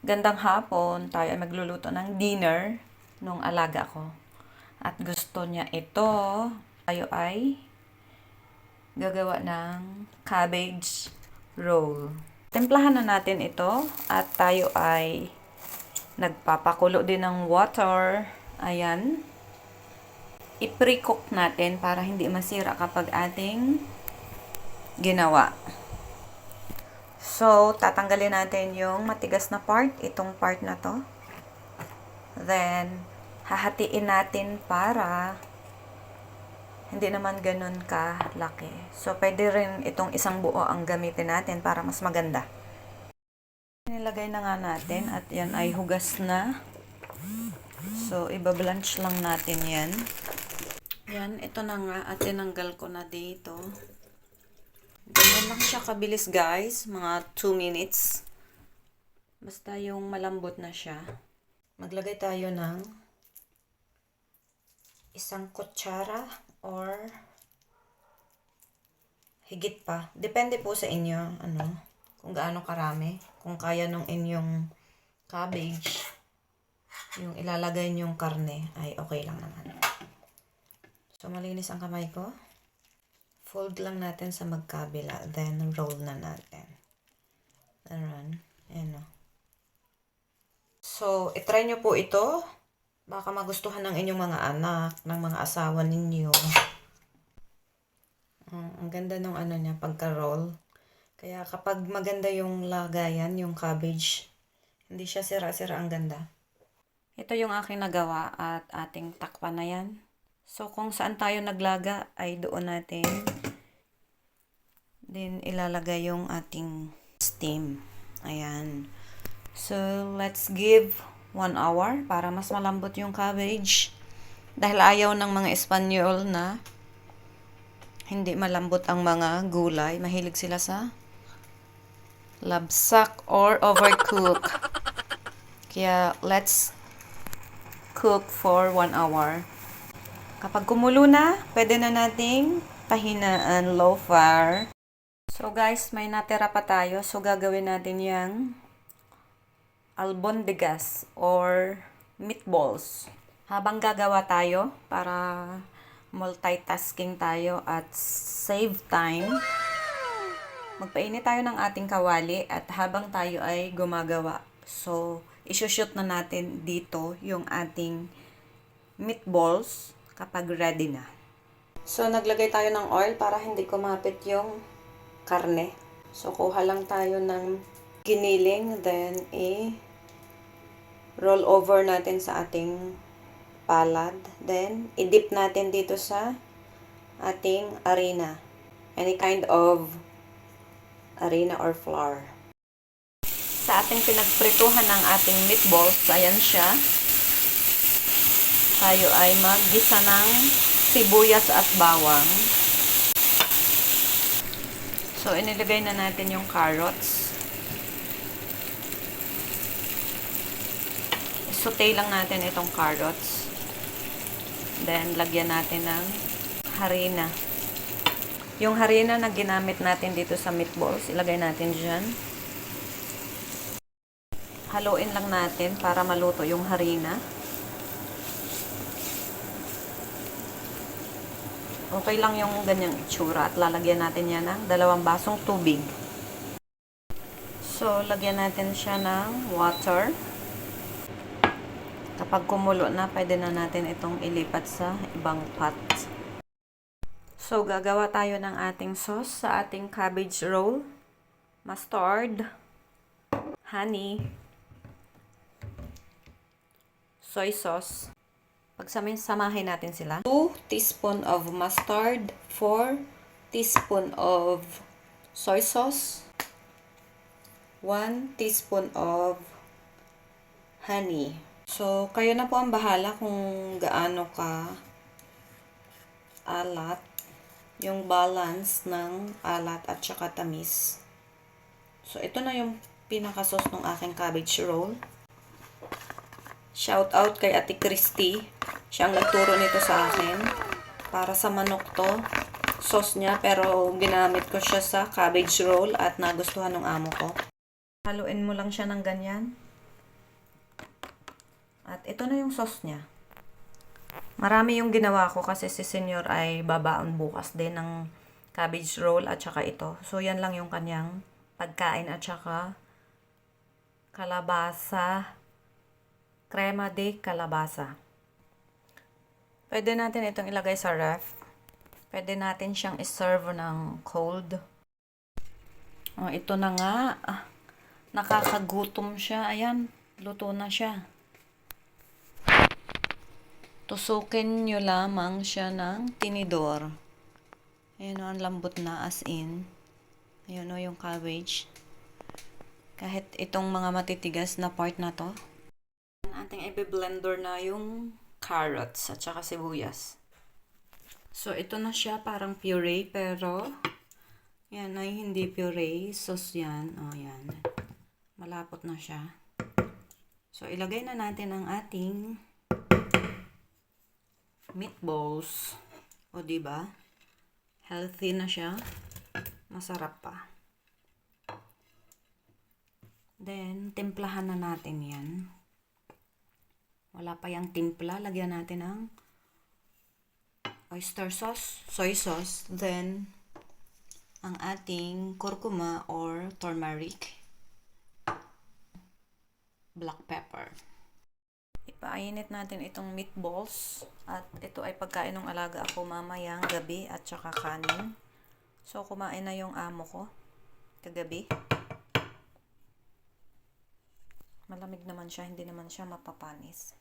Gandang hapon, tayo ay magluluto ng dinner nung alaga ko. At gusto niya ito. Tayo ay gagawa ng cabbage roll. Templahan na natin ito at tayo ay nagpapakulo din ng water. Ayan. I-pre-cook natin para hindi masira kapag ating ginawa. So, tatanggalin natin yung matigas na part, itong part na to. Then, hahatiin natin para hindi naman ganun kalaki. So, pwede rin itong isang buo ang gamitin natin para mas maganda. Nilagay na nga natin at yan ay hugas na. So, ibablanch lang natin yan. Yan, ito na nga at tinanggal ko na dito. Ganyan lang siya kabilis guys, mga 2 minutes. Basta yung malambot na siya. Maglagay tayo ng isang kutsara or higit pa. Depende po sa inyo, kung gaano karami. Kung kaya nung inyong cabbage, yung ilalagay nyong karne, ay okay lang naman. So, malinis ang kamay ko. Fold lang natin sa magkabila, then roll na natin. Ayan. Ayan o. So, itry nyo po ito. Baka magustuhan ng inyong mga anak, ng mga asawa ninyo. Ang ganda ng niya, pagka-roll. Kaya kapag maganda yung lagayan, yung cabbage, hindi siya sira-sira, ang ganda. Ito yung aking nagawa at ating takpan na yan. So, kung saan tayo naglaga, ay doon natin din ilalagay yung ating steam. Ayan. So, let's give 1 hour para mas malambot yung cabbage. Dahil ayaw ng mga Espanyol na hindi malambot ang mga gulay. Mahilig sila sa labsak or overcook. Kaya, let's cook for 1 hour. Kapag kumulo na, pwede na nating pahinaan, low fire. So guys, may natira pa tayo. So gagawin natin yung albondigas or meatballs. Habang gagawa tayo, para multitasking tayo at save time, magpainit tayo ng ating kawali at habang tayo ay gumagawa. So, isushoot na natin dito yung ating meatballs kapag ready na. So, naglagay tayo ng oil para hindi kumapit yung karne. So, kuha lang tayo ng giniling, then roll over natin sa ating palad. Then, i-dip natin dito sa ating harina. Any kind of harina or flour. Sa ating pinagprituhan ng ating meatballs, ayan siya. Tayo ay maggisa ng sibuyas at bawang. So, inilagay na natin yung carrots. Saute lang natin itong carrots. Then, lagyan natin ng harina. Yung harina na ginamit natin dito sa meatballs, ilagay natin dyan. Haluin lang natin para maluto yung harina. Okay lang yung ganyang itsura at lalagyan natin yan ng 2 basong tubig. So, lagyan natin siya ng water. Kapag kumulo na, pwede na natin itong ilipat sa ibang pot. So, gagawa tayo ng ating sauce sa ating cabbage roll. Mustard, honey, soy sauce. Pagsamahin natin sila. 2 teaspoon of mustard, 4 teaspoon of soy sauce, 1 teaspoon of honey. So, kayo na po ang bahala kung gaano ka alat, yung balance ng alat at saka tamis. So, ito na yung pinaka-sauce ng aking cabbage roll. Shout out kay Ate Christy. Siya ang nagturo nito sa akin. Para sa manok to. Sauce niya, pero ginamit ko siya sa cabbage roll at nagustuhan ng amo ko. Haluin mo lang siya ng ganyan. At ito na yung sauce niya. Marami yung ginawa ko kasi si Senyor ay babaon bukas din ng cabbage roll at saka ito. So, yan lang yung kanyang pagkain at saka kalabasa, crema de kalabasa. Pwede natin itong ilagay sa ref. Pwede natin siyang iserve ng cold. Oh, ito na nga. Nakakagutom siya. Ayan, luto na siya. Tusukin nyo lamang siya ng tinidor. Ayan o, ang lambot na as in. Ayan o, yung cabbage. Kahit itong mga matitigas na part na to. Ating i-blender na yung carrots at saka sibuyas. So, ito na siya parang puree pero yan ay hindi puree. Sauce yan. O, yan. Malapot na siya. So, ilagay na natin ang ating meatballs. O, diba? Healthy na siya. Masarap pa. Then, timplahan na natin yan. Wala pa yung timpla. Lagyan natin ng oyster sauce, soy sauce, then ang ating kurkuma or turmeric, black pepper. Ipainit natin itong meatballs at ito ay pagkain ng alaga ako mamayang gabi at saka kanin. So, kumain na yung amo ko kagabi. Malamig naman siya, hindi naman siya mapapanis.